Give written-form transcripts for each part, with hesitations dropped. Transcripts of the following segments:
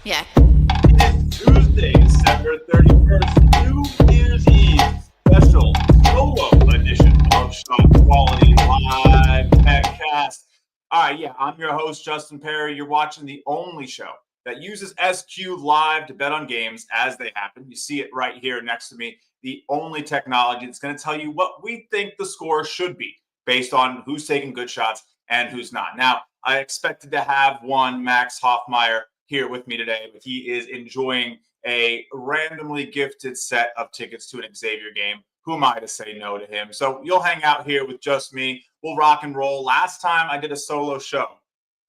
Yeah. It's Tuesday, December 31st, New Year's Eve special solo edition of ShotQuality Live BetCast. All right, yeah, I'm your host, Justin Perri. You're watching the only show that uses SQLive to bet on games as they happen. You see it right here next to me, the only technology that's going to tell you what we think the score should be based on who's taking good shots and who's not. Now, I expected to have one Max Hofmeyer here with me today, but he is enjoying a randomly gifted set of tickets to an Xavier game. Who am I to say no to him? So you'll hang out here with just me. We'll rock and roll. Last time I did a solo show,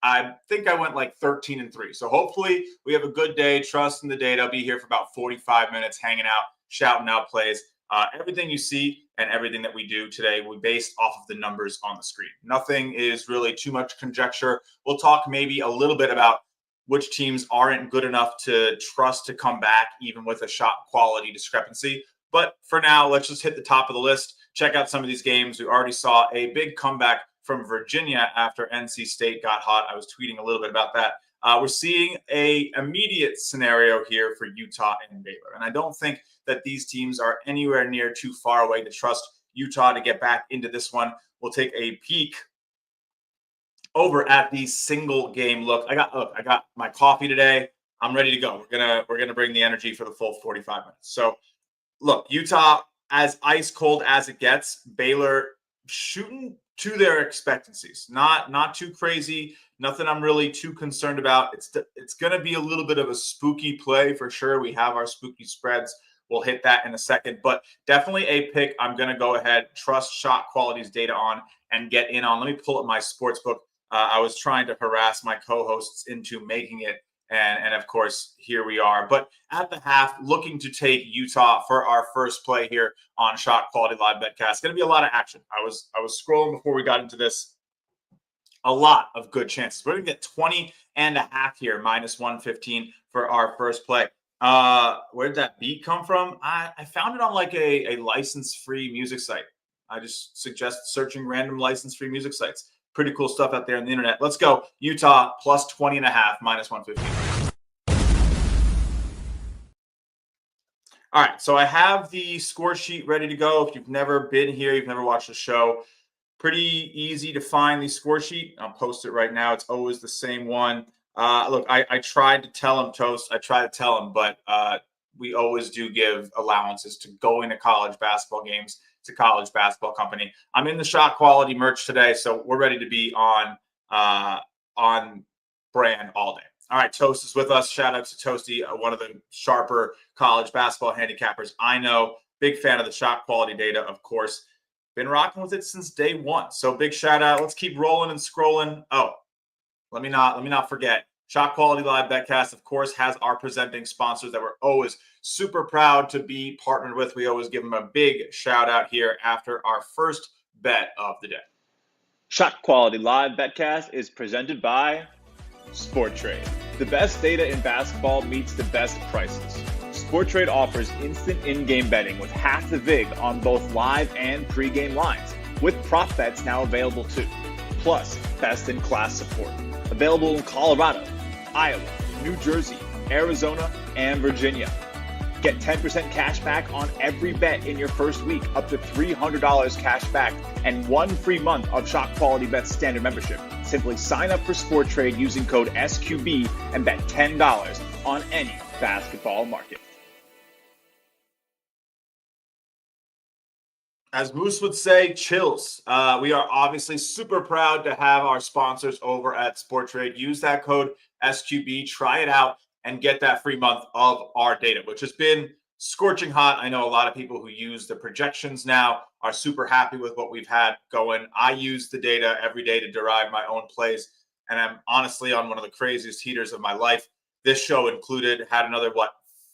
I think I went like 13-3. So hopefully we have a good day. Trust in the date. I'll be here for about 45 minutes hanging out, shouting out plays. Everything you see and everything that we do today will be based off of the numbers on the screen. Nothing is really too much conjecture. We'll talk maybe a little bit about which teams aren't good enough to trust to come back, even with a shot quality discrepancy. But for now, let's just hit the top of the list. Check out some of these games. We already saw a big comeback from Virginia after NC State got hot. I was tweeting a little bit about that. We're seeing an immediate scenario here for Utah and Baylor. And I don't think that these teams are anywhere near too far away to trust Utah to get back into this one. We'll take a peek over at the single game look. I got my coffee today. I'm ready to go. We're gonna bring the energy for the full 45 minutes. So look, Utah as ice cold as it gets. Baylor shooting to their expectancies. Not too crazy. Nothing I'm really too concerned about. It's gonna be a little bit of a spooky play for sure. We have our spooky spreads. We'll hit that in a second, but definitely a pick I'm gonna go ahead, trust Shot Quality's data on, and get in on. Let me pull up my sports book. I was trying to harass my co-hosts into making it, and of course, here we are. But at the half, looking to take Utah for our first play here on Shot Quality Live BetCast. Going to be a lot of action. I was scrolling before we got into this. A lot of good chances. We're going to get 20.5 here, minus 115 for our first play. Where did that beat come from? I found it on like a license-free music site. I just suggest searching random license-free music sites. Pretty cool stuff out there on the internet. Let's go. Utah plus 20.5, minus 115. All right, so I have the score sheet ready to go. If you've never been here, you've never watched the show, pretty easy to find the score sheet. I'll post it right now. It's always the same one. Look, I tried to tell him, Toast. I tried to tell him, but we always do give allowances to going to college basketball games. It's a college basketball company. I'm in the Shot Quality merch today, so we're ready to be on brand all day. All right, Toast is with us. Shout out to Toasty, one of the sharper college basketball handicappers I know. Big fan of the Shot Quality data, of course. Been rocking with it since day one. So big shout out. Let's keep rolling and scrolling. Oh, let me not forget. Shot Quality Live BetCast, of course, has our presenting sponsors that we're always super proud to be partnered with. We always give them a big shout out here after our first bet of the day. Shot Quality Live BetCast is presented by SportTrade. The best data in basketball meets the best prices. SportTrade offers instant in-game betting with half the vig on both live and pre-game lines, with prop bets now available too. Plus, best-in-class support. Available in Colorado, Iowa, New Jersey, Arizona, and Virginia. Get 10% cash back on every bet in your first week, up to $300 cash back, and 1 free month of ShotQualityBets standard membership. Simply sign up for SportTrade using code SQB and bet $10 on any basketball market. As Musa would say, chills. We are obviously super proud to have our sponsors over at SportTrade. Use that code SQB, try it out, and get that free month of our data, which has been scorching hot. I know a lot of people who use the projections now are super happy with what we've had going. I use the data every day to derive my own plays, and I'm honestly on one of the craziest heaters of my life. This show included, had another,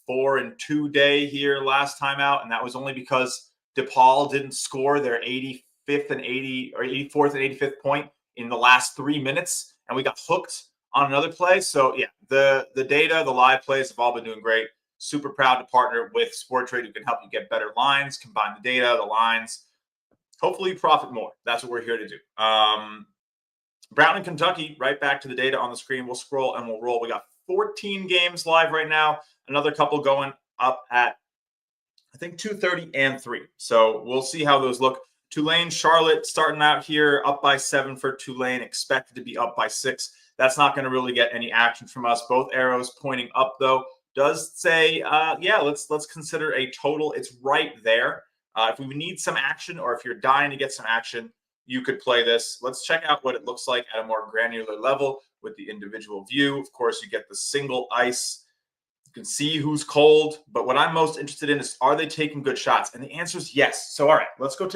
4-2 day here last time out, and that was only because DePaul didn't score their 85th and 84th and 85th point in the last 3 minutes, and we got hooked on another play. So yeah, the data, the live plays have all been doing great. Super proud to partner with SportTrade, who can help you get better lines, combine the data, the lines, hopefully profit more. That's what we're here to do. Brown and Kentucky, right back to the data on the screen. We'll scroll and we'll roll. We got 14 games live right now. Another couple going up at, I think, 2:30 and 3. So we'll see how those look. Tulane, Charlotte starting out here up by 7 for Tulane, expected to be up by 6. That's not going to really get any action from us. Both arrows pointing up, though. Does say, yeah, let's consider a total. It's right there. If we need some action, or if you're dying to get some action, you could play this. Let's check out what it looks like at a more granular level with the individual view. Of course, you get the single ice. You can see who's cold, but what I'm most interested in is, are they taking good shots? And the answer is yes. So, all right, let's go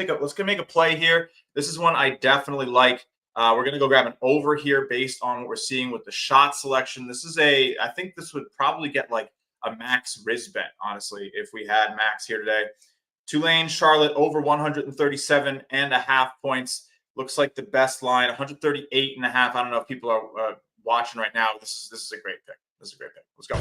make a play here. This is one I definitely like. We're going to go grab an over here based on what we're seeing with the shot selection. This is I think this would probably get like a max Riz bet, honestly, if we had Max here today. Tulane, Charlotte, over 137.5 points. Looks like the best line, 138.5. I don't know if people are watching right now. This is a great pick. This is a great pick. Let's go.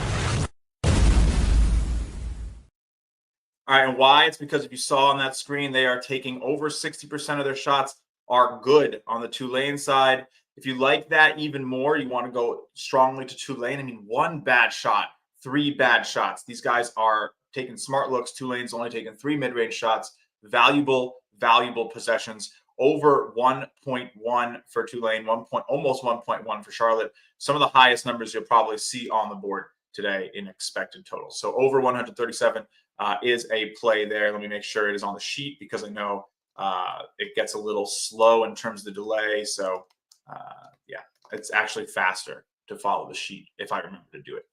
All right, and why? It's because if you saw on that screen, they are taking over 60% of their shots are good on the Tulane side. If you like that even more, you want to go strongly to Tulane. I mean, 1 bad shot, 3 bad shots. These guys are taking smart looks. Tulane's only taking 3 mid-range shots. Valuable possessions. Over 1.1 for Tulane, almost 1.1 for Charlotte. Some of the highest numbers you'll probably see on the board today in expected totals. So over 137 is a play there. Let me make sure it is on the sheet, because I know it gets a little slow in terms of the delay. So yeah, it's actually faster to follow the sheet if I remember to do it.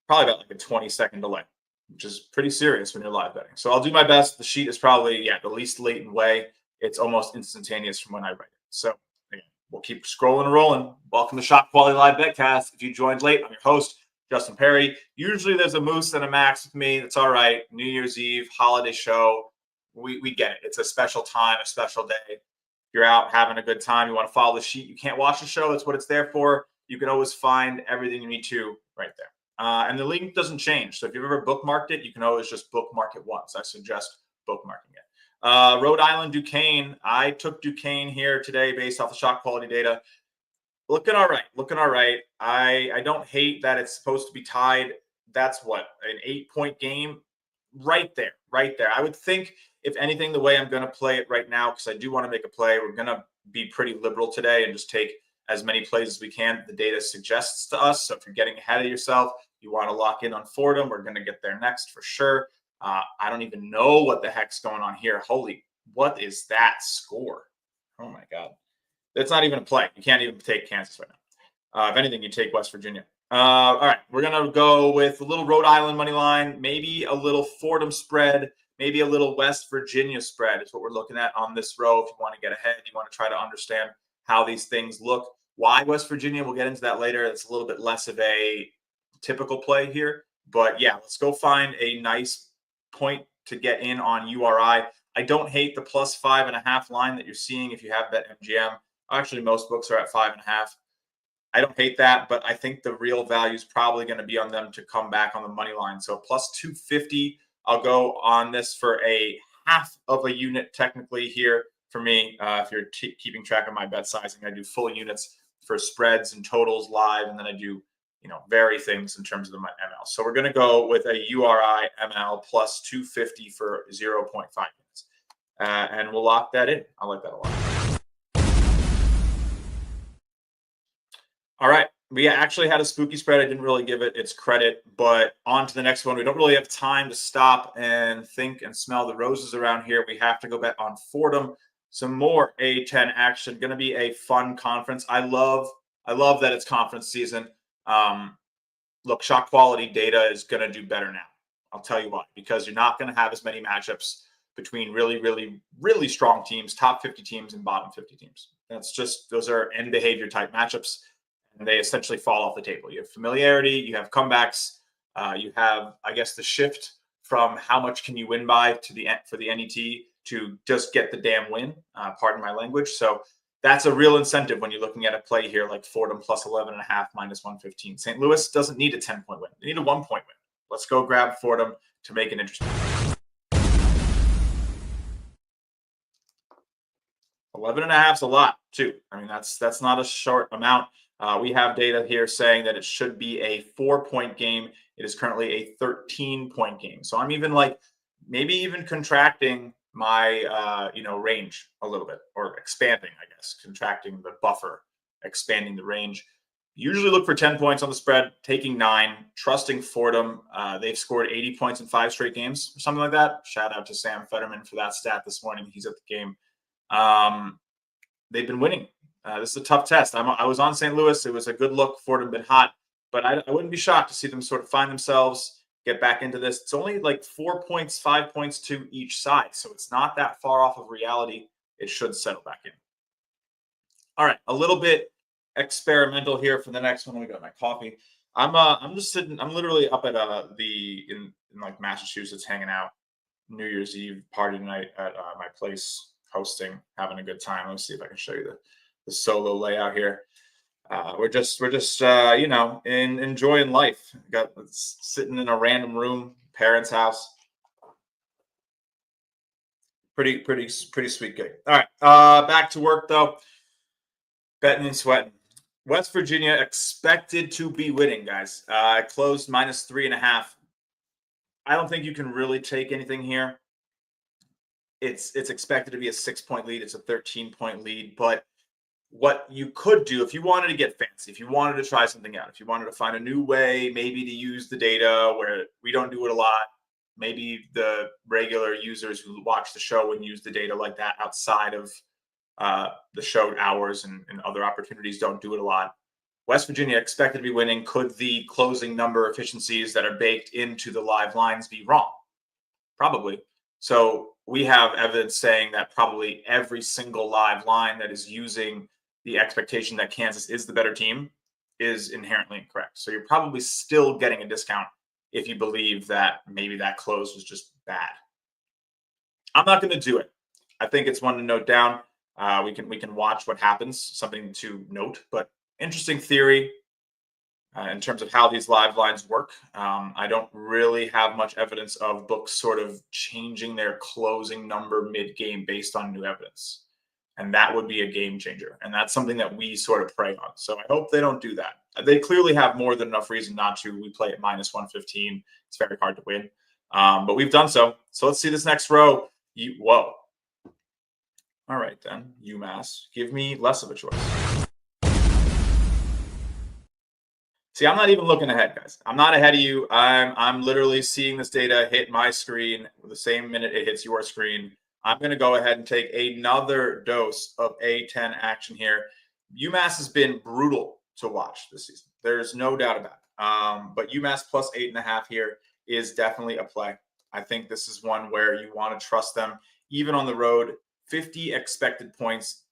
Probably about like a 20-second delay, which is pretty serious when you're live betting. So I'll do my best. The sheet is probably, the least latent way. It's almost instantaneous from when I write it. So again, we'll keep scrolling and rolling. Welcome to ShotQuality Live BetCast. If you joined late, I'm your host, Justin Perri. Usually there's a Musa and a Max with me. That's all right. New Year's Eve, holiday show. We get it. It's a special time, a special day. You're out having a good time. You want to follow the sheet. You can't watch the show. That's what it's there for. You can always find everything you need to right there. And the link doesn't change. So if you've ever bookmarked it, you can always just bookmark it once. I suggest bookmarking it. Rhode Island, Duquesne. I took Duquesne here today based off the shot quality data. Looking all right. I don't hate that it's supposed to be tied. That's what, an 8-point game? Right there. I would think, if anything, the way I'm going to play it right now, because I do want to make a play, we're going to be pretty liberal today and just take as many plays as we can the data suggests to us. So if you're getting ahead of yourself, you want to lock in on Fordham, we're going to get there next for sure. I don't even know what the heck's going on here. What is that score? Oh my God. It's not even a play. You can't even take Kansas right now. If anything, you take West Virginia. All right, we're going to go with a little Rhode Island money line, maybe a little Fordham spread, maybe a little West Virginia spread is what we're looking at on this row. If you want to get ahead, you want to try to understand how these things look. Why West Virginia? We'll get into that later. It's a little bit less of a typical play here. But yeah, let's go find a nice point to get in on URI. I don't hate the plus 5.5 line that you're seeing if you have BetMGM. Actually, most books are at 5.5. I don't hate that, but I think the real value is probably going to be on them to come back on the money line. So plus 250, I'll go on this for a half of a unit technically here for me. If you're keeping track of my bet sizing, I do full units for spreads and totals live, and then I do vary things in terms of the ML. So we're going to go with a URI ML plus 250 for 0.5 minutes. And we'll lock that in. I like that a lot. All right. We actually had a spooky spread. I didn't really give it its credit, but on to the next one. We don't really have time to stop and think and smell the roses around here. We have to go bet on Fordham. Some more A10 action. Going to be a fun conference. I love that it's conference season. Look, shot quality data is going to do better now. I'll tell you why. Because you're not going to have as many matchups between really, really, really strong teams, top 50 teams and bottom 50 teams. Those are end behavior type matchups, and they essentially fall off the table. You have familiarity, you have comebacks, you have, I guess, the shift from how much can you win by for the NET to just get the damn win. Pardon my language. So that's a real incentive when you're looking at a play here like Fordham plus 11.5 minus 115. St. Louis doesn't need a 10-point win. They need a 1-point win. Let's go grab Fordham to make it interesting. 11.5 is a lot too. I mean, that's not a short amount. We have data here saying that it should be a 4-point game. It is currently a 13-point game. So I'm even maybe even contracting my range a little bit, or expanding, I guess, contracting the buffer, expanding the range. Usually look for 10 points on the spread, taking 9, trusting Fordham. They've scored 80 points in 5 straight games or something like that. Shout out to Sam Fetterman for that stat this morning. He's at the game. They've been winning. This is a tough test. I was on St. Louis. It was a good look. Fordham been hot, but I wouldn't be shocked to see them sort of find themselves, get back into this. It's only 4 points, 5 points to each side, so it's not that far off of reality. It should settle back in. All right, a little bit experimental here for the next one. Let me get my coffee. I'm just sitting. I'm literally up at in Massachusetts, hanging out. New Year's Eve party tonight at my place, hosting, having a good time. Let's see if I can show you the solo layout here. We're just enjoying life. Got sitting in a random room, parents' house. Pretty sweet gig. All right, back to work though. Betting and sweating. West Virginia expected to be winning, guys. Closed -3.5. I don't think you can really take anything here. It's expected to be a 6-point lead. It's a 13-point lead. But what you could do, if you wanted to get fancy, if you wanted to try something out, if you wanted to find a new way, maybe to use the data where we don't do it a lot, maybe the regular users who watch the show and use the data like that outside of the show hours and other opportunities don't do it a lot. West Virginia expected to be winning. Could the closing number efficiencies that are baked into the live lines be wrong? Probably. So we have evidence saying that probably every single live line that is using the expectation that Kansas is the better team is inherently incorrect. So you're probably still getting a discount if you believe that maybe that close was just bad. I'm not going to do it. I think it's one to note down. We can watch what happens, something to note, but interesting theory in terms of how these live lines work. I don't really have much evidence of books sort of changing their closing number mid-game based on new evidence. And that would be a game changer. And that's something that we sort of prey on. So I hope they don't do that. They clearly have more than enough reason not to. We play at -115. It's very hard to win. But we've done so. So let's see this next row. Whoa. All right, then. UMass. Give me less of a choice. See, I'm not even looking ahead, guys. I'm not ahead of you. I'm literally seeing this data hit my screen the same minute it hits your screen. I'm going to go ahead and take another dose of A10 action here. UMass has been brutal to watch this season. There's no doubt about it. But UMass plus 8.5 here is definitely a play. I think this is one where you want to trust them, even on the road. 50 expected points.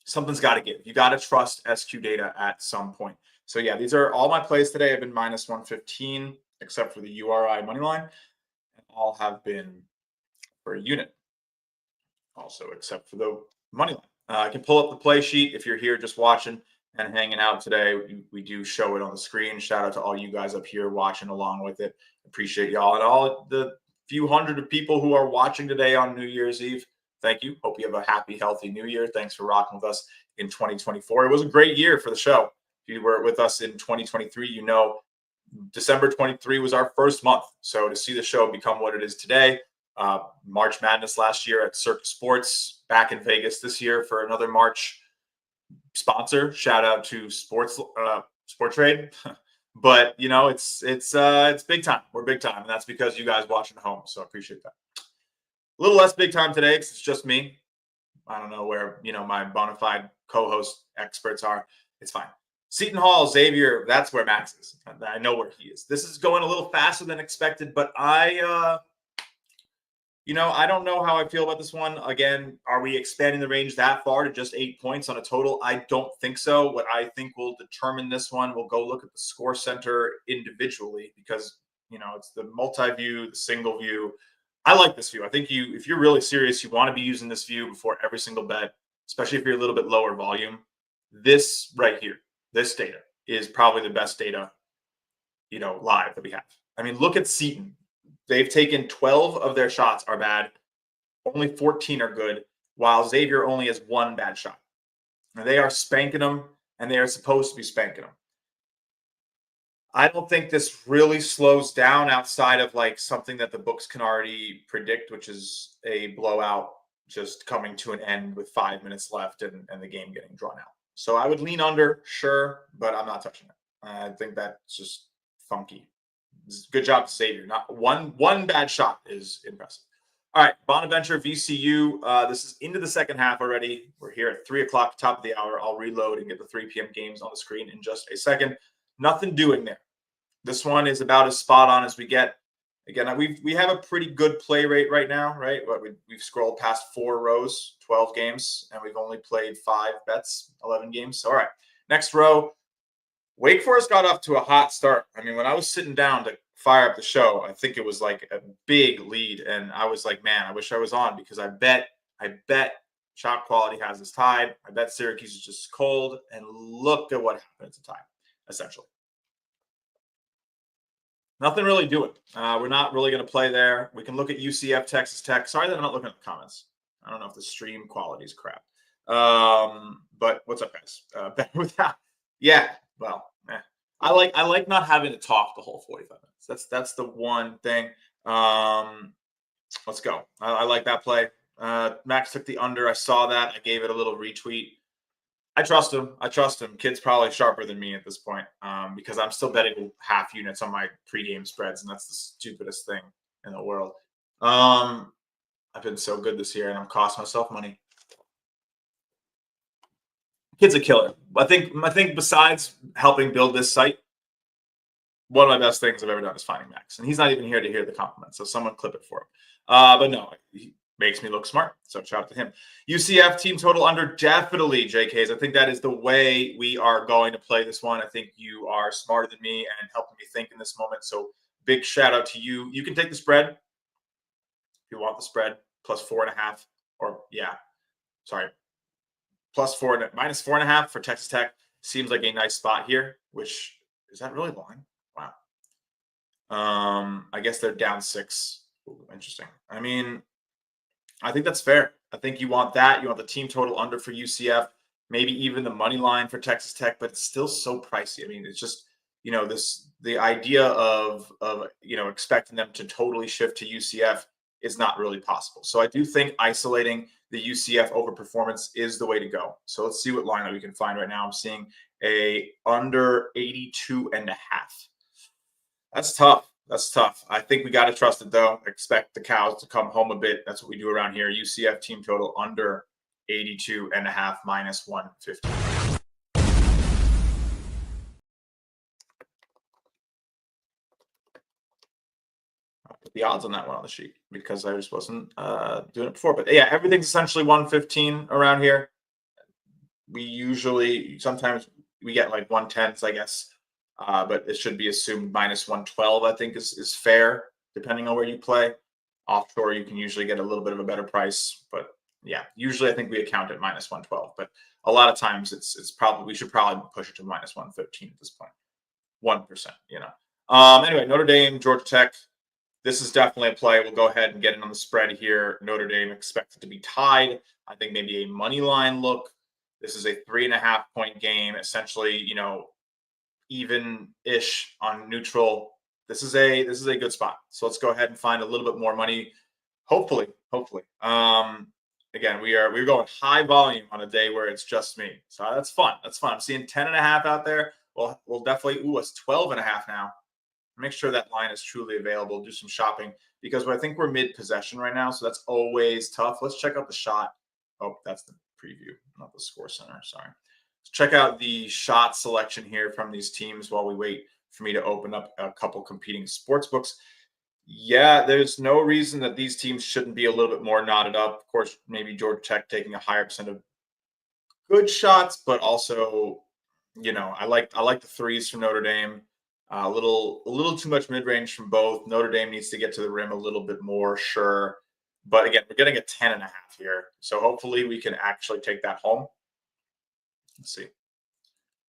Something's got to give. You got to trust SQ data at some point. So yeah, these are all my plays today have been -115, except for the URI money line, and all have been for a unit. Also, except for the money line. I can pull up the play sheet if you're here just watching and hanging out today. We do show it on the screen. Shout out to all you guys up here watching along with it. Appreciate y'all and all the few hundred of people who are watching today on New Year's Eve. Thank you. Hope you have a happy, healthy new year. Thanks for rocking with us in 2024. It was a great year for the show. If you were with us in 2023, you know December 23 was our first month. So to see the show become what it is today, March Madness last year at Circus Sports, back in Vegas this year for another March sponsor. Shout out to Sport Trade. But you know, it's big time. We're big time, and that's because you guys watching at home. So I appreciate that. A little less big time today because it's just me. I don't know where my bona fide co-host experts are. It's fine. Seton Hall, Xavier, that's where Max is. I know where he is. This is going a little faster than expected, but I don't know how I feel about this one. Again, are we expanding the range that far to just 8 points on a total? I don't think so. What I think will determine this one, we'll go look at the score center individually because, it's the multi-view, the single view. I like this view. I think if you're really serious, you want to be using this view before every single bet, especially if you're a little bit lower volume. This right here, this data is probably the best data, live that we have. I mean, look at Seton. They've taken 12 of their shots are bad. Only 14 are good, while Xavier only has 1 bad shot. And they are spanking them. and they are supposed to be spanking them. I don't think this really slows down outside of like something that the books can already predict, which is a blowout just coming to an end with 5 minutes left and the game getting drawn out. So I would lean under, sure, but I'm not touching it. I think that's just funky. Good job, Xavier. Not one bad shot is impressive. All right, Bonaventure, VCU. This is into the second half already. We're here at 3 o'clock, top of the hour. I'll reload and get the 3 p.m. games on the screen in just a second. Nothing doing there. This one is about as spot on as we get. Again, we have a pretty good play rate right now, right? We've scrolled past 4 rows, 12 games, and we've only played 5 bets, 11 games. So, all right, next row. Wake Forest got off to a hot start. I mean, when I was sitting down to fire up the show, I think it was like a big lead, and I was like, man, I wish I was on because I bet Shot Quality has this tied. I bet Syracuse is just cold, and look at what happened. It's a tie, essentially. Nothing really doing. We're not really going to play there. We can look at UCF, Texas Tech. Sorry that I'm not looking at the comments. I don't know if the stream quality is crap. But what's up, guys? Better with that. Yeah. Well, I like not having to talk the whole 45 minutes. That's the one thing. Let's go. I like that play. Max took the under. I saw that. I gave it a little retweet. I trust him. Kid's probably sharper than me at this point because I'm still betting half units on my pregame spreads, and that's the stupidest thing in the world. I've been so good this year, and I'm costing myself money. Kid's a killer. I think besides helping build this site, one of my best things I've ever done is finding Max, and he's not even here to hear the compliments, so someone clip it for him. But no, he makes me look smart, so shout out to him. UCF team total under, definitely, JKs. I think that is the way we are going to play this one. I think you are smarter than me and helping me think in this moment, so big shout out to you. You can take the spread if you want the spread, plus 4.5, or plus 4, minus 4.5 for Texas Tech. Seems like a nice spot here, which is that really long? Wow. I guess they're down 6. Ooh, interesting. I mean, I think that's fair. I think you want that. You want the team total under for UCF, maybe even the money line for Texas Tech, but it's still so pricey. I mean, it's just, the idea of expecting them to totally shift to UCF is not really possible. So I do think isolating the UCF overperformance is the way to go. So let's see what lineup we can find right now. I'm seeing a under 82.5. That's tough. I think we got to trust it, though. Expect the cows to come home a bit. That's what we do around here. UCF team total under 82.5, minus 150. I'll put the odds on that one on the sheet because I just wasn't doing it before. But yeah, everything's essentially 115 around here. Sometimes we get like 110s, I guess. But it should be assumed minus 112, I think, is fair, depending on where you play. Offshore, you can usually get a little bit of a better price. But yeah, usually I think we account at minus 112. But a lot of times we should probably push it to minus 115 at this point. 1%, Anyway, Notre Dame, Georgia Tech. This is definitely a play. We'll go ahead and get in on the spread here. Notre Dame expected to be tied. I think maybe a money line look. This is a 3.5-point game, essentially, even-ish on neutral. This is a good spot. So let's go ahead and find a little bit more money. Hopefully. Again, we're going high volume on a day where it's just me. So that's fun. I'm seeing 10.5 out there. We'll definitely, it's 12.5 now. Make sure that line is truly available. Do some shopping because I think we're mid-possession right now. So that's always tough. Let's check out the shot. Oh, that's the preview, not the score center. Sorry. Check out the shot selection here from these teams while we wait for me to open up a couple competing sports books. Yeah, there's no reason that these teams shouldn't be a little bit more knotted up. Of course, maybe Georgia Tech taking a higher percent of good shots, but also, I like the threes from Notre Dame. A little too much mid-range from both. Notre Dame needs to get to the rim a little bit more, sure. But again, we're getting a 10.5 here. So hopefully we can actually take that home. Let's see.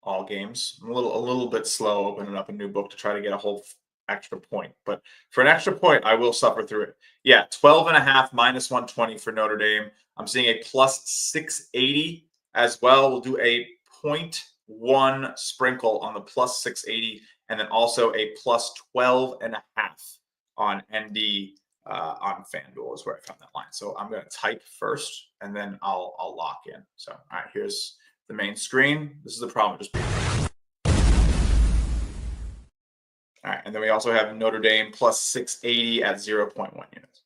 All games. I'm a little bit slow opening up a new book to try to get a whole extra point. But for an extra point, I will suffer through it. Yeah, 12.5 minus 120 for Notre Dame. I'm seeing a plus 680 as well. We'll do a point one sprinkle on the plus 680, and then also a plus 12.5 on ND on FanDuel is where I found that line. So I'm going to type first, and then I'll lock in. So, all right, here's the main screen. This is the problem. All right, and then we also have Notre Dame plus 680 at 0.1 units.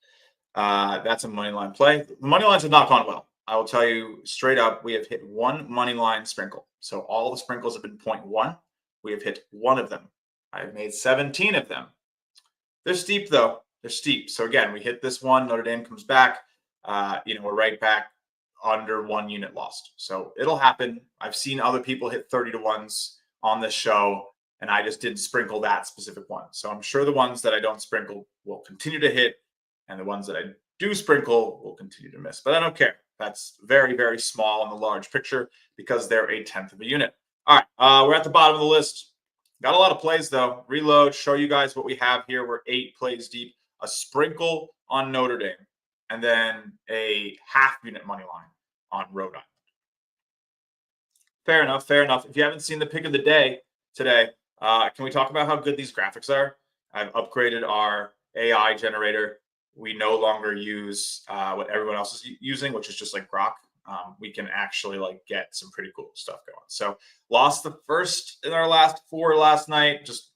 That's a money line play. The money lines have not gone well. I will tell you straight up, we have hit one money line sprinkle. So all the sprinkles have been 0.1. We have hit one of them. I have made 17 of them. They're steep, though. They're steep. So again, we hit this one. Notre Dame comes back. We're right back under 1 unit lost. So it'll happen. I've seen other people hit 30 to 1s on this show, and I just didn't sprinkle that specific one. So I'm sure the ones that I don't sprinkle will continue to hit, and the ones that I do sprinkle will continue to miss. But I don't care. That's very, very small in the large picture because they're 1/10 of a unit. All right, we're at the bottom of the list. Got a lot of plays, though. Reload, show you guys what we have here. We're 8 plays deep, a sprinkle on Notre Dame, and then a half-unit money line on Rhode Island. Fair enough, fair enough. If you haven't seen the pick of the day today, can we talk about how good these graphics are? I've upgraded our AI generator. We no longer use what everyone else is using, which is just like Grok. We can actually get some pretty cool stuff going. So lost the first in our last 4 last night. Just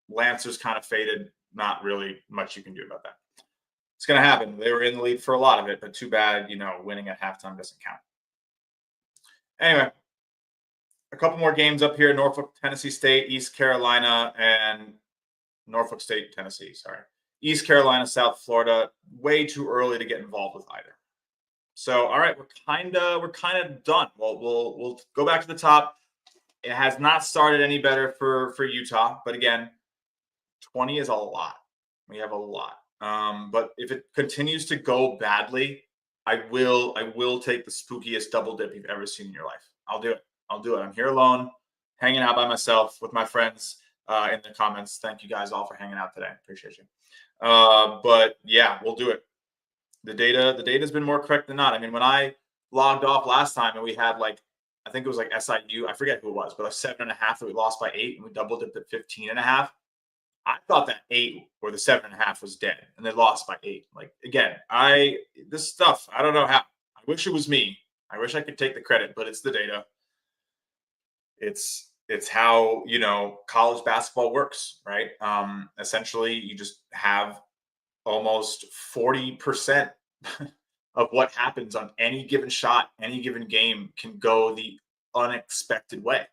Lancers kind of faded. Not really much you can do about that. It's going to happen. They were in the lead for a lot of it, but too bad, winning at halftime doesn't count. Anyway, a couple more games up here. Norfolk, Tennessee State, East Carolina, and Norfolk State, Tennessee, sorry. East Carolina, South Florida, way too early to get involved with either. So, all right, we're kind of done. We'll go back to the top. It has not started any better for Utah, but again, 20 is a lot. We have a lot. But if it continues to go badly, I will take the spookiest double dip you've ever seen in your life. I'll do it. I'm here alone, hanging out by myself with my friends in the comments. Thank you guys all for hanging out today. Appreciate you. But yeah, we'll do it. The data's been more correct than not. I mean, when I logged off last time and we had I think it was SIU, I forget who it was, but 7.5 that we lost by 8 and we doubled it at 15.5. I thought that 8 or the 7.5 was dead and they lost by 8. Again, this stuff, I don't know how. I wish it was me. I wish I could take the credit, but it's the data. It's how, college basketball works, right? Essentially, you just have almost 40% of what happens on any given shot, any given game can go the unexpected way.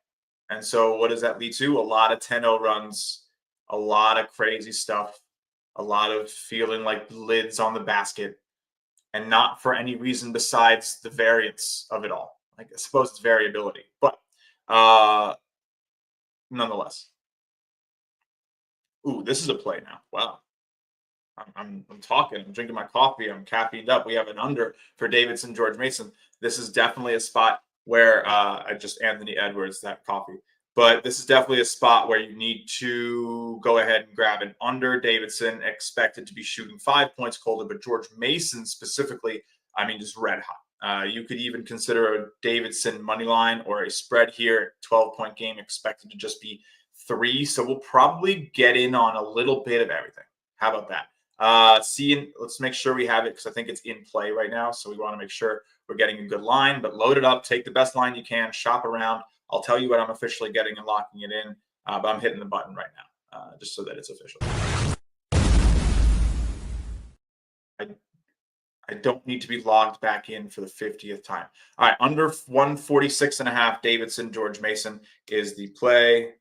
And so what does that lead to? A lot of 10-0 runs, a lot of crazy stuff, a lot of feeling like lids on the basket, and not for any reason besides the variance of it all. I suppose it's variability, but nonetheless. Ooh, this is a play now. Wow. I'm talking. I'm drinking my coffee. I'm caffeined up. We have an under for Davidson, George Mason. This is definitely a spot where I just Anthony Edwards that coffee. But this is definitely a spot where you need to go ahead and grab an under. Davidson expected to be shooting 5 points colder, but George Mason specifically, just red hot. You could even consider a Davidson money line or a spread here. 12-point game expected to just be 3. So we'll probably get in on a little bit of everything. How about that? Let's make sure we have it because I think it's in play right now. So we want to make sure we're getting a good line, but load it up, take the best line you can, shop around. I'll tell you what I'm officially getting and locking it in, but I'm hitting the button right now just so that it's official. I don't need to be logged back in for the 50th time. All right, under 146.5, Davidson, George Mason is the play.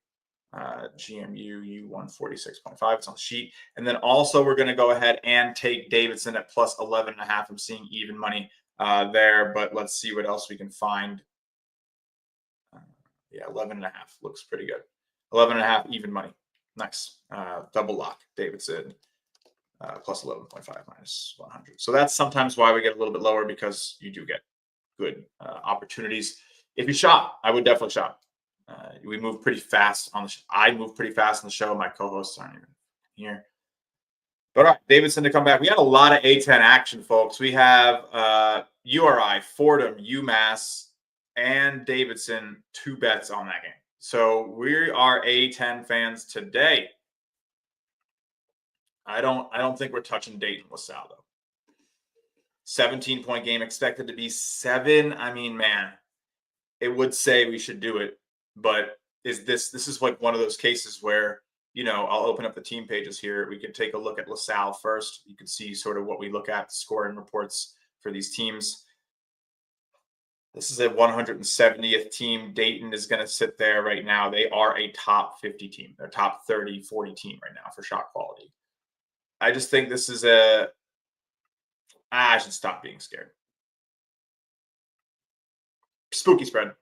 GMU U146.5. It's on the sheet. And then also we're going to go ahead and take Davidson at plus 11.5. I'm seeing even money there, but let's see what else we can find. 11.5 looks pretty good. 11.5 even money. Nice. Double lock. Davidson plus 11.5 minus 100. So that's sometimes why we get a little bit lower because you do get good opportunities. If you shop, I would definitely shop. We move pretty fast on the I move pretty fast on the show. My co-hosts aren't even here. But all right, Davidson to come back. We had a lot of A10 action, folks. We have URI, Fordham, UMass, and Davidson 2 bets on that game. So we are A10 fans today. I don't think we're touching Dayton LaSalle though. 17-point game expected to be 7. I mean, man, it would say we should do it, but this is like one of those cases where, I'll open up the team pages here. We can take a look at LaSalle first. You can see sort of what we look at, scoring reports for these teams. This is a 170th team. Dayton is going to sit there right now. They are a top 50 team. They're top 30, 40 team right now for shot quality. I just think this is I should stop being scared. Spooky spread.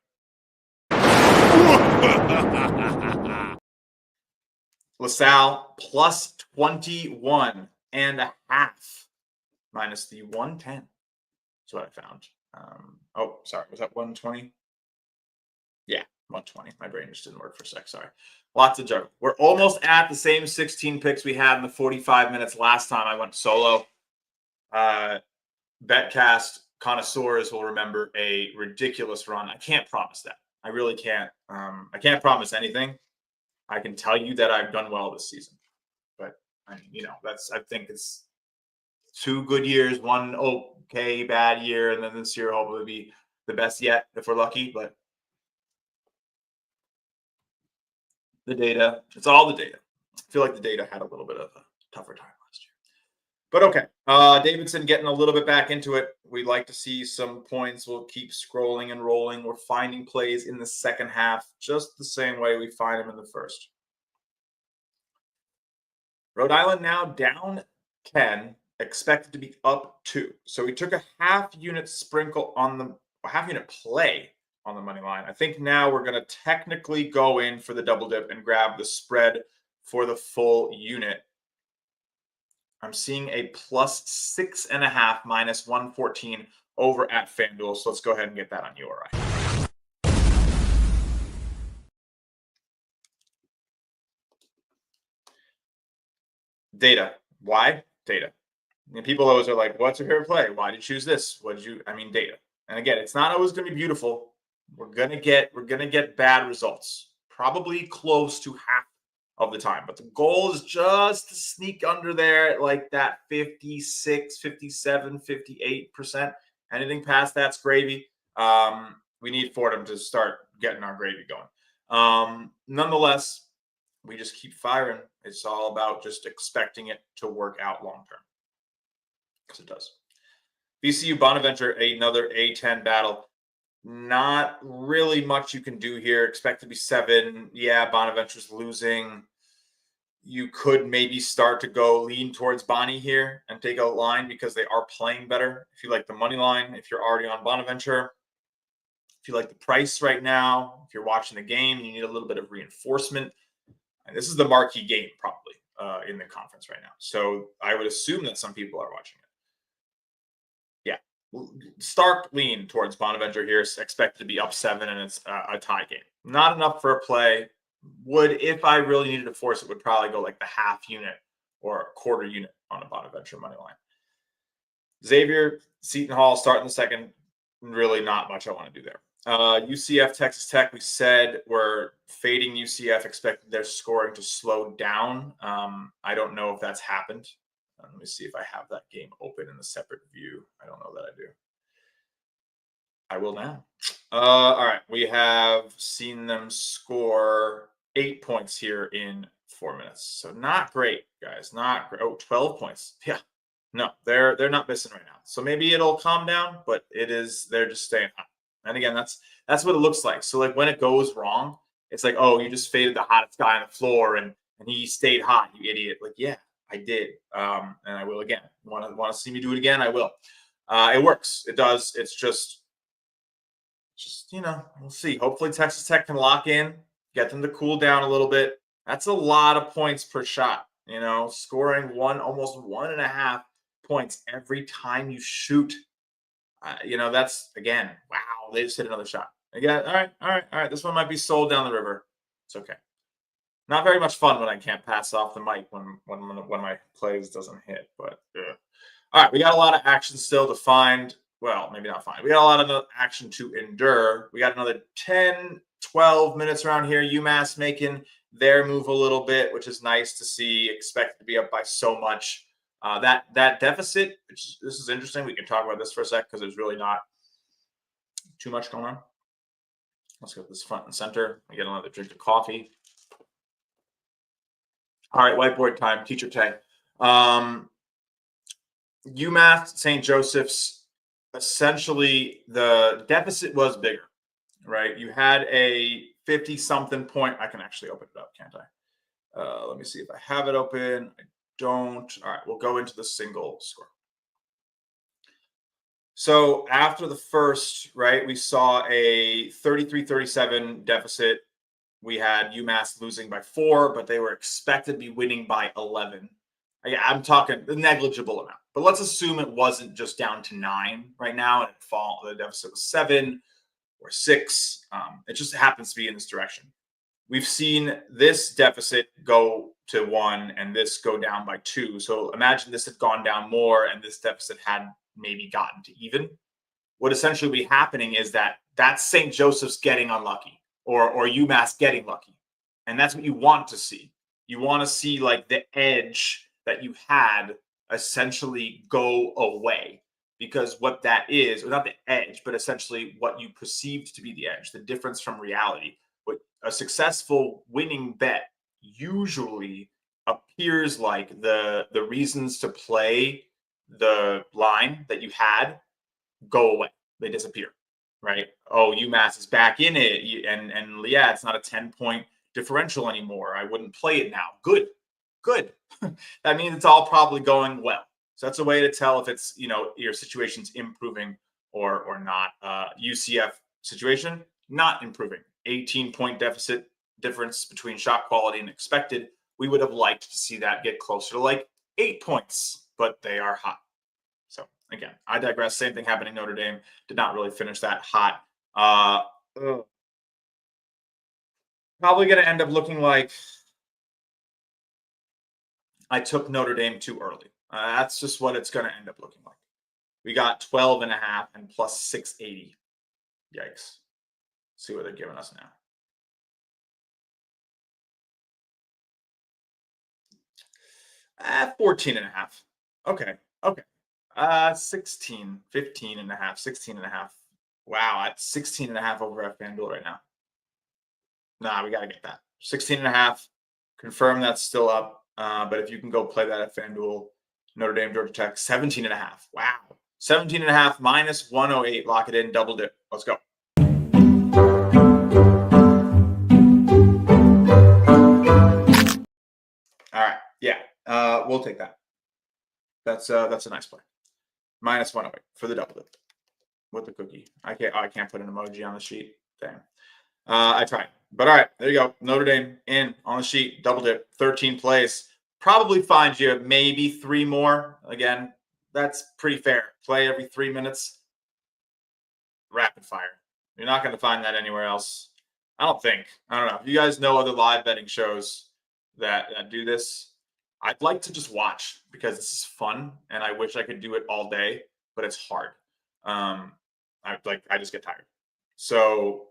LaSalle plus 21.5 minus the 110. That's what I found. Sorry. Was that 120? Yeah, 120. My brain just didn't work for a sec. Sorry. Lots of juggle. We're almost at the same 16 picks we had in the 45 minutes last time I went solo. BetCast connoisseurs will remember a ridiculous run. I can't promise that. I really can't. I can't promise anything. I can tell you that I've done well this season. But, I think it's 2 good years, 1 okay, bad year, and then this year hopefully be the best yet if we're lucky. But the data, it's all the data. I feel like the data had a little bit of a tougher time last year. But okay, Davidson getting a little bit back into it. We'd like to see some points. We'll keep scrolling and rolling. We're finding plays in the second half just the same way we find them in the first. Rhode Island now down 10, expected to be up 2. So we took a half-unit sprinkle on the half-unit play on the money line. I think now we're going to technically go in for the double dip and grab the spread for the full unit. I'm seeing a plus 6.5 minus 114 over at FanDuel. So let's go ahead and get that on URI. Data. Why? Data. And people always are like, what's your favorite play? Why did you choose this? Data. And again, it's not always going to be beautiful. We're going to get bad results. Probably close to half of the time. But the goal is just to sneak under there at like that 56, 57, 58%. Anything past that's gravy. We need Fordham to start getting our gravy going. Nonetheless, we just keep firing. It's all about just expecting it to work out long term. Because it does. VCU Bonaventure, another A10 battle. Not really much you can do here. Expect to be 7. Yeah, Bonaventure's losing. You could maybe start to go lean towards Bonnie here and take a line because they are playing better. If you like the money line, if you're already on Bonaventure, if you like the price right now, if you're watching the game, you need a little bit of reinforcement. And this is the marquee game probably in the conference right now. So I would assume that some people are watching it. Yeah. Stark lean towards Bonaventure here. Expected to be up 7, and it's a tie game. Not enough for a play. If I really needed to force it, would probably go like the half unit or a quarter unit on a Bonaventure money line. Xavier, Seton Hall starting the second. Really not much I want to do there. UCF, Texas Tech, we said we're fading UCF, expecting their scoring to slow down. I don't know if that's happened. Let me see if I have that game open in a separate view. I don't know that I do. I will now. All right. We have seen them score 8 points here in 4 minutes. So not great, guys. Not great. 12 points. Yeah. No, they're not missing right now. So maybe it'll calm down, but they're just staying hot. And again, that's what it looks like. So like when it goes wrong, it's like, oh, you just faded the hottest guy on the floor and he stayed hot, you idiot. Like, yeah, I did. And I will again. Want to see me do it again? I will. It works. It does. It's just, we'll see. Hopefully Texas Tech can lock in, get them to cool down a little bit. That's a lot of points per shot, scoring almost 1.5 points every time you shoot. That's, again, wow, they just hit another shot. Again, all right. This one might be sold down the river. It's okay. Not very much fun when I can't pass off the mic when my plays doesn't hit, but yeah. All right, we got a lot of action still to find. well, maybe not fine. We got a lot of action to endure. We got another 10, 12 minutes around here. UMass making their move a little bit, which is nice to see. Expected to be up by so much. That deficit, this is interesting. We can talk about this for a sec because there's really not too much going on. Let's go to this front and center. We get another drink of coffee. All right, whiteboard time, teacher Tay. UMass St. Joseph's, essentially the deficit was bigger, right? You had a 50-something point. I can actually open it up, can't I? Let me see if I have it open. I don't. All right, we'll go into the single score. So after the first, right, we saw a 33-37 deficit. We had UMass losing by 4, but they were expected to be winning by 11. I'm talking a negligible amount, but let's assume it wasn't just down to 9 right now, and the deficit was 7 or 6. It just happens to be in this direction. We've seen this deficit go to 1 and this go down by 2. So imagine this had gone down more and this deficit had maybe gotten to even. What essentially will be happening is that's St. Joseph's getting unlucky or UMass getting lucky. And that's what you want to see. You want to see like the edge that you had essentially go away, because what that is, or not the edge, but essentially what you perceived to be the edge, the difference from reality. What a successful winning bet usually appears like the reasons to play the line that you had go away. They disappear, right? Oh, UMass is back in it. And yeah, it's not a 10-point differential anymore. I wouldn't play it now. Good. That means it's all probably going well. So that's a way to tell if it's, your situation's improving or not. UCF situation, not improving. 18-point deficit difference between shot quality and expected. We would have liked to see that get closer to like 8 points, but they are hot. So again, I digress. Same thing happening in Notre Dame. Did not really finish that hot. Probably going to end up looking like I took Notre Dame too early. That's just what it's going to end up looking like. We got 12.5 and plus 680. Yikes. See what they're giving us now. At 14.5. Okay. 16, 15.5, 16.5. Wow, at 16.5 over at FanDuel right now. Nah, we got to get that. 16.5. Confirm that's still up. But if you can go play that at FanDuel, Notre Dame, Georgia Tech, 17.5. Wow. 17.5 minus 108. Lock it in. Double dip. Let's go. All right. Yeah. We'll take that. That's a nice play. Minus 108 for the double dip with the cookie. I can't put an emoji on the sheet. Damn. I tried. But all right, there you go. Notre Dame in on the sheet, double dip, 13 plays. Probably find you maybe 3 more. Again, that's pretty fair. Play every 3 minutes. Rapid fire. You're not going to find that anywhere else. I don't think. I don't know. If you guys know other live betting shows that do this, I'd like to just watch because this is fun and I wish I could do it all day, but it's hard. I just get tired. So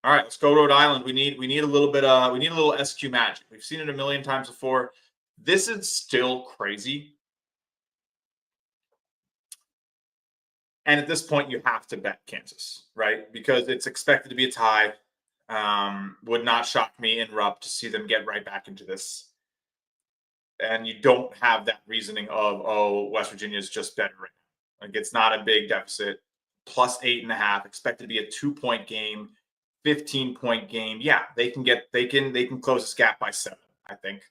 all right, let's go Rhode Island. We need a little bit we need a little SQ magic. We've seen it a million times before. This is still crazy. And at this point, you have to bet Kansas, right? Because it's expected to be a tie. Would not shock me in Rupp to see them get right back into this. And you don't have that reasoning of, oh, West Virginia is just better right now. Like, it's not a big deficit. Plus 8.5, expected to be a 2-point game. 15-point game. Yeah, they can close this gap by 7, I think.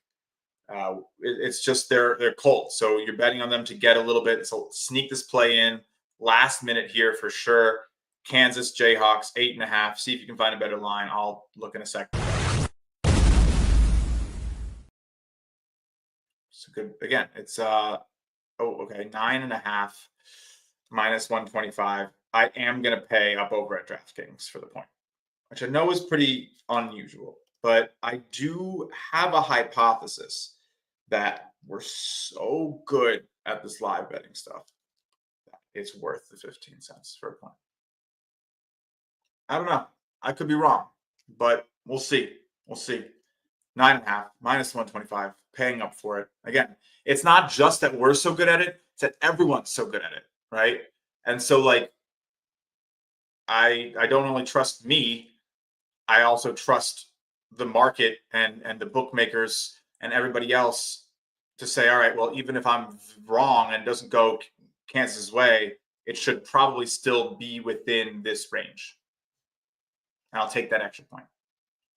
It's just they're cold. So you're betting on them to get a little bit. So sneak this play in last minute here for sure. Kansas Jayhawks 8.5. See if you can find a better line. I'll look in a second. So good. Again, it's 9.5 minus 125. I am gonna pay up over at DraftKings for the point, which I know is pretty unusual, but I do have a hypothesis that we're so good at this live betting stuff that it's worth the 15 cents for a point. I don't know. I could be wrong, but we'll see. We'll see. 9.5 minus 125, paying up for it. Again, it's not just that we're so good at it, it's that everyone's so good at it, right? And so like I don't only trust me, I also trust the market and the bookmakers and everybody else to say, all right, well, even if I'm wrong and it doesn't go Kansas's way, it should probably still be within this range. And I'll take that extra point.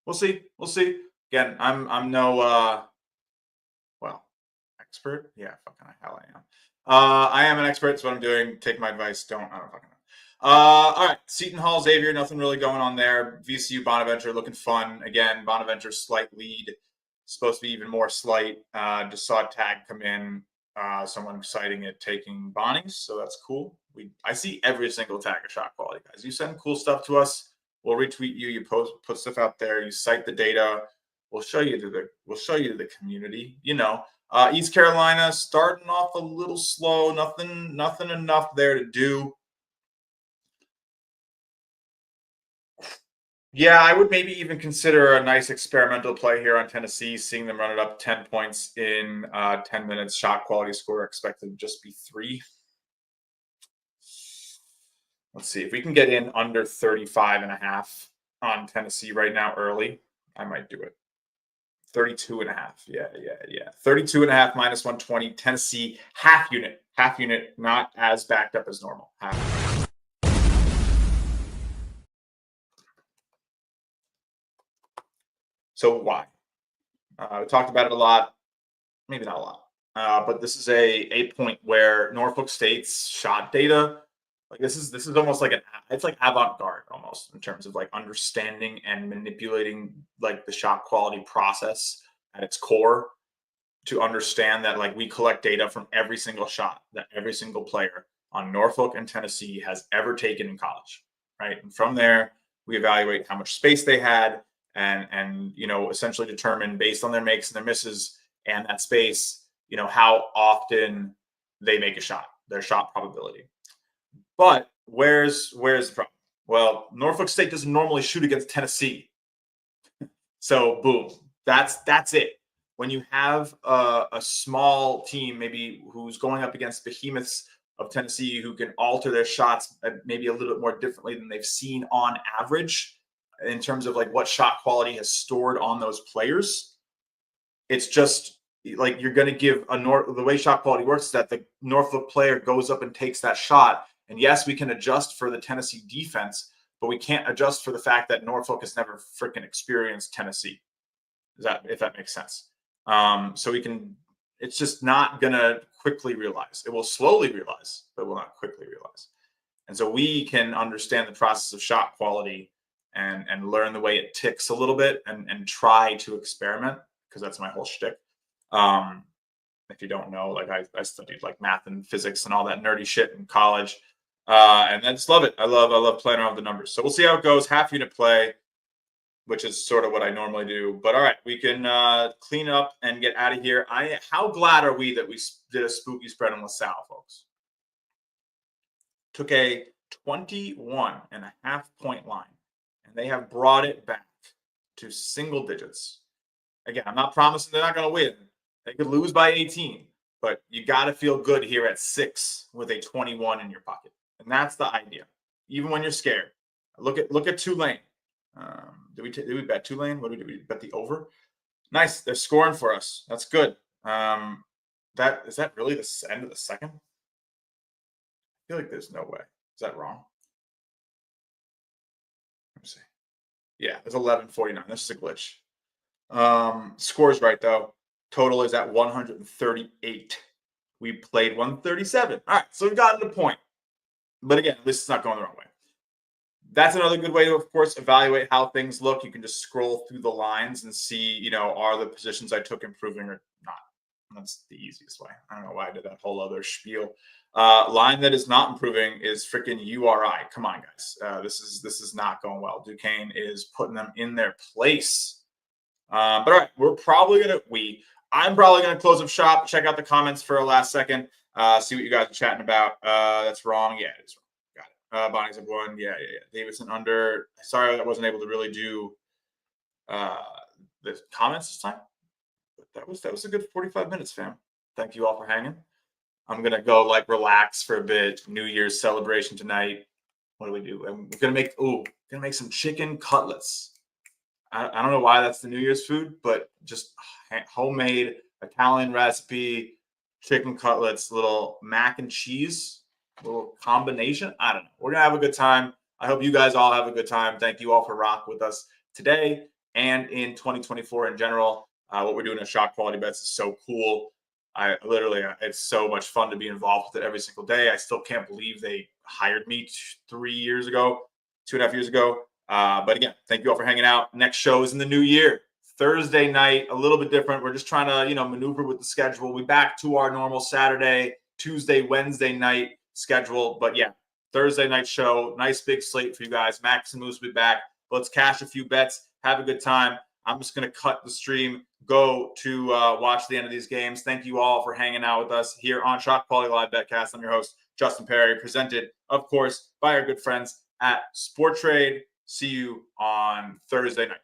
We'll see. We'll see. Again, I'm no expert. Yeah, fucking hell I am. I am an expert. It's what I'm doing. Take my advice. I don't fucking know. All right, Seton Hall, Xavier, nothing really going on there. VCU, Bonaventure looking fun. Again, Bonaventure slight lead. Supposed to be even more slight. Just saw a tag come in. Someone citing it taking Bonnie's, so that's cool. I see every single tag of shot quality, guys. You send cool stuff to us, we'll retweet you. You put stuff out there. You cite the data. We'll show you to the community. You know, East Carolina starting off a little slow. Nothing enough there to do. Yeah, I would maybe even consider a nice experimental play here on Tennessee, seeing them run it up 10 points in 10 minutes. Shot quality score expected to just be 3. Let's see if we can get in under 35.5 on Tennessee right now early. I might do it. 32.5. Yeah. 32.5 minus 120. Tennessee half unit, not as backed up as normal. Half. So why? We talked about it a lot, maybe not a lot, but this is a point where Norfolk State's shot data, like this is almost like it's like avant-garde almost in terms of like understanding and manipulating like the shot quality process at its core to understand that like we collect data from every single shot that every single player on Norfolk and Tennessee has ever taken in college, right? And from there, we evaluate how much space they had and you know, essentially determine based on their makes and their misses and that space, you know, how often they make a shot, their shot probability. But where's the problem? Well, Norfolk State doesn't normally shoot against Tennessee. So boom, that's it. When you have a small team, maybe who's going up against behemoths of Tennessee who can alter their shots maybe a little bit more differently than they've seen on average in terms of like what shot quality has stored on those players, it's just like you're going to give the way shot quality works is that the Norfolk player goes up and takes that shot. And yes, we can adjust for the Tennessee defense, but we can't adjust for the fact that Norfolk has never freaking experienced Tennessee. If that makes sense? So it's just not going to quickly realize. It will slowly realize, but it will not quickly realize. And so we can understand the process of shot quality and learn the way it ticks a little bit and try to experiment, because that's my whole shtick. If you don't know, like I studied like math and physics and all that nerdy shit in college. And I just love it. I love playing around with the numbers. So we'll see how it goes. Half unit play, which is sort of what I normally do. But all right, we can clean up and get out of here. How glad are we that we did a spooky spread on LaSalle, folks? Took a 21.5 point line, and they have brought it back to single digits. Again, I'm not promising they're not going to win. They could lose by 18, but you got to feel good here at 6 with a 21 in your pocket. And that's the idea. Even when you're scared. Look at Tulane. Did we bet Tulane? What did we bet the over? Nice. They're scoring for us. That's good. Is that really the end of the second? I feel like there's no way. Is that wrong? Let me see. Yeah, it's 11:49. This is a glitch. Score's right though. Total is at 138. We played 137. All right, so we've gotten to the point. But again, this is not going the wrong way. That's another good way to, of course, evaluate how things look. You can just scroll through the lines and see, you know, are the positions I took improving or not? That's the easiest way. I don't know why I did that whole other spiel. Line that is not improving is freaking URI. Come on, guys. This is not going well. Duquesne is putting them in their place. But all right, I'm probably gonna close up shop. Check out the comments for a last second. See what you guys are chatting about. That's wrong. Yeah, it is wrong. Got it. Bonnie's at 1. Yeah. Davidson under. Sorry I wasn't able to really do the comments this time. But that was a good 45 minutes, fam. Thank you all for hanging. I'm gonna go relax for a bit. New Year's celebration tonight. What do we do? I'm gonna make some chicken cutlets. I don't know why that's the New Year's food, but just homemade Italian recipe, chicken cutlets, little mac and cheese, little combination. I don't know. We're going to have a good time. I hope you guys all have a good time. Thank you all for rocking with us today and in 2024 in general. What we're doing at ShotQualityBets is so cool. It's so much fun to be involved with it every single day. I still can't believe they hired me 3 years ago, 2.5 years ago. But again, thank you all for hanging out. Next show is in the new year. Thursday night, a little bit different. We're just trying to, maneuver with the schedule. We'll be back to our normal Saturday, Tuesday, Wednesday night schedule. But yeah, Thursday night show. Nice big slate for you guys. Max and Musa will be back. Let's cash a few bets. Have a good time. I'm just going to cut the stream, go to watch the end of these games. Thank you all for hanging out with us here on ShotQuality Live BetCast. I'm your host, Justin Perri, presented, of course, by our good friends at Sport Trade. See you on Thursday night.